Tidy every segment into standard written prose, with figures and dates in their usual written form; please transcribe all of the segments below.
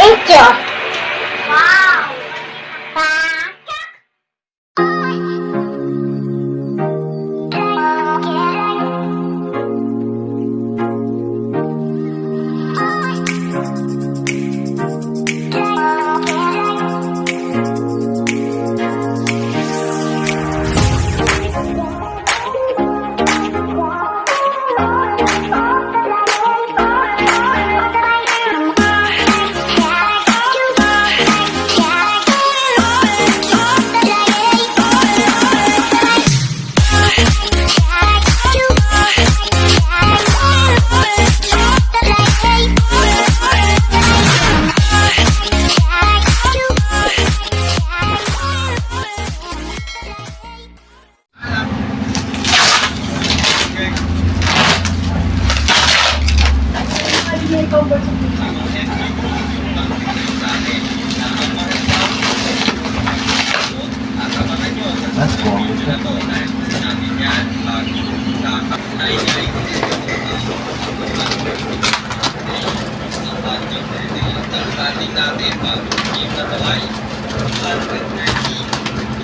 Picture.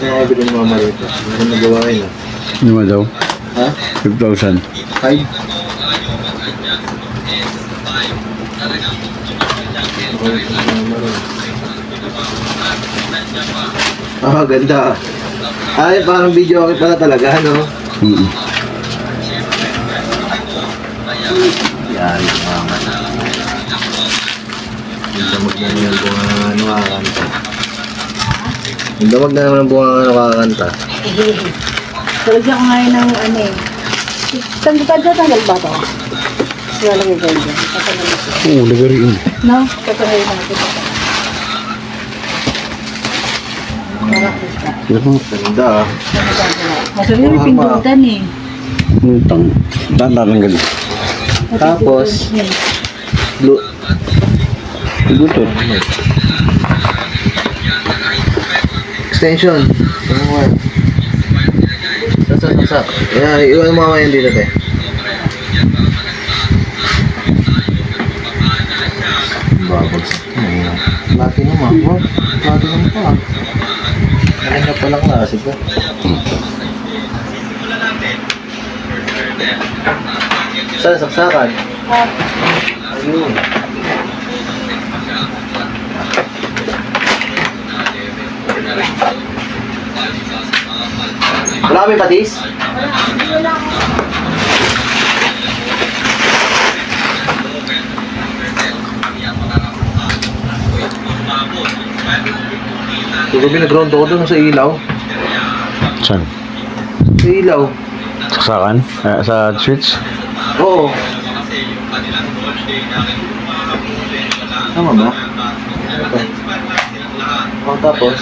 Kaya ako din mama rito. Hindi nagawa yun. Ano ba daw? Ha? 5,000. 5? Ah, ganda. Ay, parang video okay pala talaga, no? Yan, mama. Damag na naman kung ano kakakanta. Damag na naman kung ano kakakanta. Talagyan ko ngayon ng ano eh. Tanggal ba ito? Lalagay ko dyan. Oo, lagari yun. No? Tatanggalin natin ito. Ganda ah. Masarap yung pindutan eh. Tatanggal. Tapos, Bluetooth. extension. Sasak. Ayan, iwan mo mamaya dito, te. Babagsak. Platinum ah. Oh, platinum pa ah. Maganda pa lang klase ka. Saan saksakan? Ayun. Wala kami patis? Gabi nag-rondo ko doon sa ilaw. Saan? Sa ilaw. Saksakan? Sa switch? Oo. Tama ba? Ito. Oh, tapos?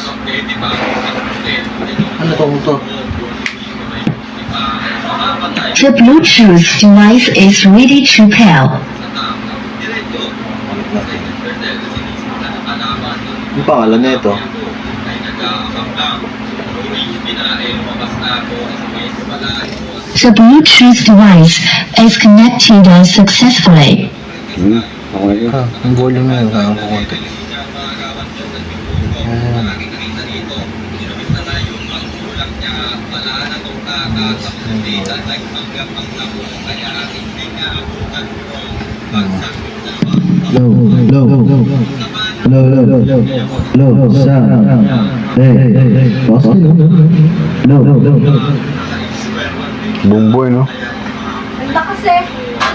Ano to? The Bluetooth device is ready to pair. Yung pangalan na ito. The Bluetooth device is connected successfully. Okay. Ang volume na yun. Kaya ko konti. Low, sound. Hey, low. Bumboy, no? Ang lakas eh.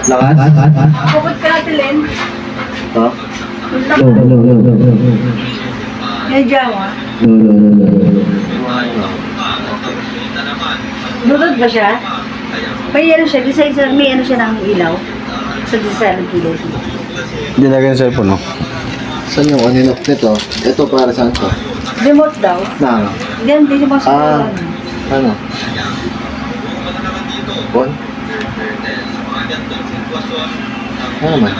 Lakas? Kapag ka natin, Len. Ha? Low. Yan dyan mo ah. Lulod ba siya? May ano siya, may ano siya ng ilaw. Sa design ng kilay. Dinagay ng cellphone, no? Saan yung on-and-off nito? Ito para saan to? Remote daw. Na? Yan, hindi naman Ah. sa Ano? On? Ano naman?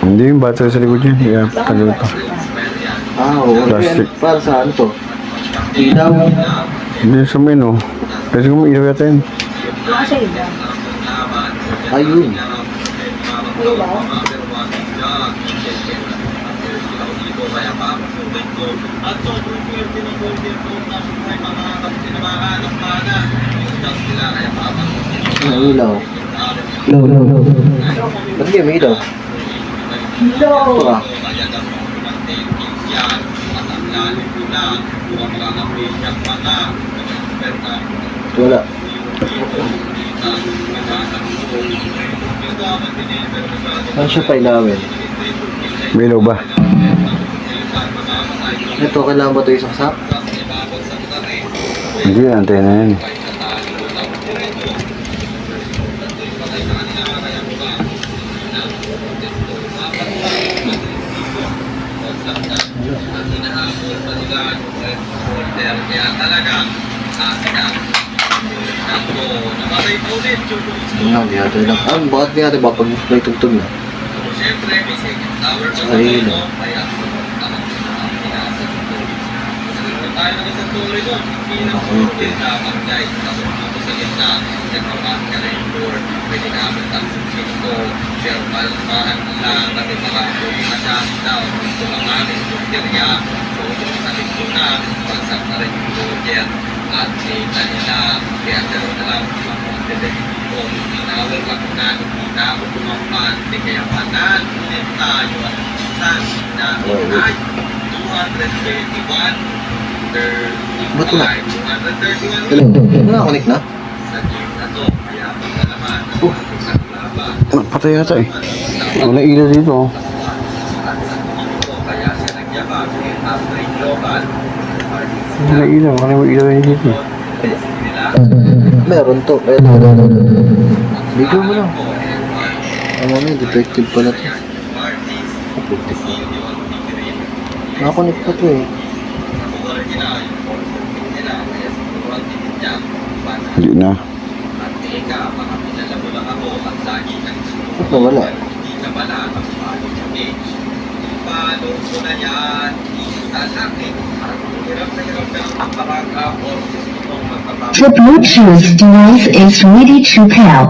Hindi yung battery sa likod niya. Kaya tagal pa. Ah, oo. Plastic. Para saan to? Ilaw? Hindi sa menu. Kasi kung ilaw yata yun. Baka sa ilaw. Ayun. Ilaw? Ano ilaw? Ilaw. Ba't kayo may ilaw? Hello. Ito ah. Wala. Ano siya pa ilawin? May ilaw ba? Ito, kailangan ba ito isaksak? Hindi, antena yan. Ano, di natin lang. Ah, bakit di natin ba pag may tugtog na? Ay, ilaw. Ba't wala? Hello? Nakakonik na? Patay yata eh. Wala ilaw dito. Oh. Wala ilaw. Wala may ilaw yun dito. Meron to. Video mo lang. Ano na, defective pala to. Nakakonik pa to eh. Hindi na. Ba't nawala? The Bluetooth device is ready to pair.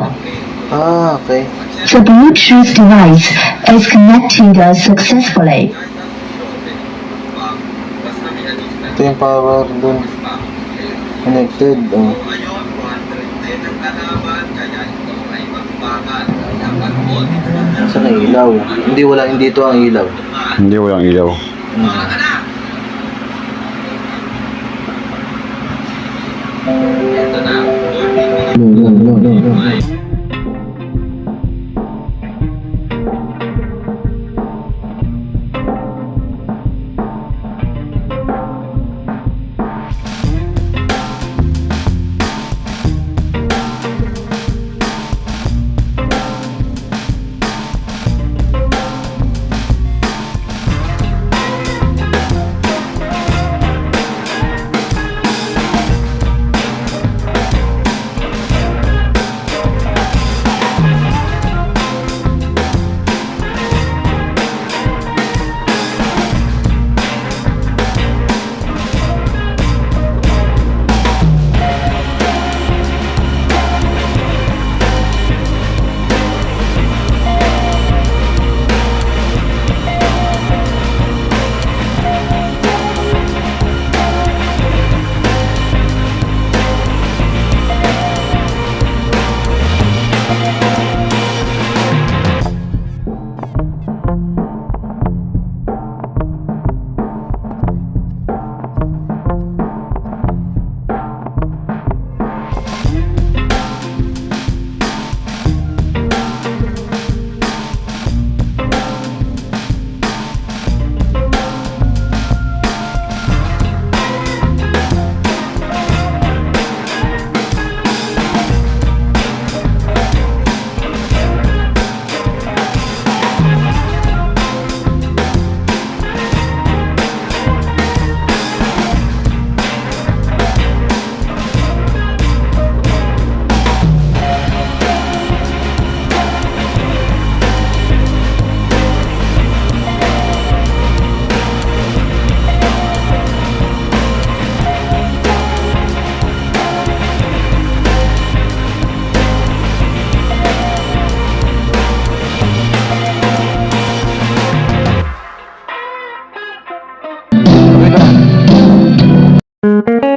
Ah, okay. The Bluetooth device is connected successfully. Ito yung power dun. Connected. Oh. Saan ang ilaw? Hindi, wala. Hindi ito ang ilaw. Hindi, walang ilaw. No. connect.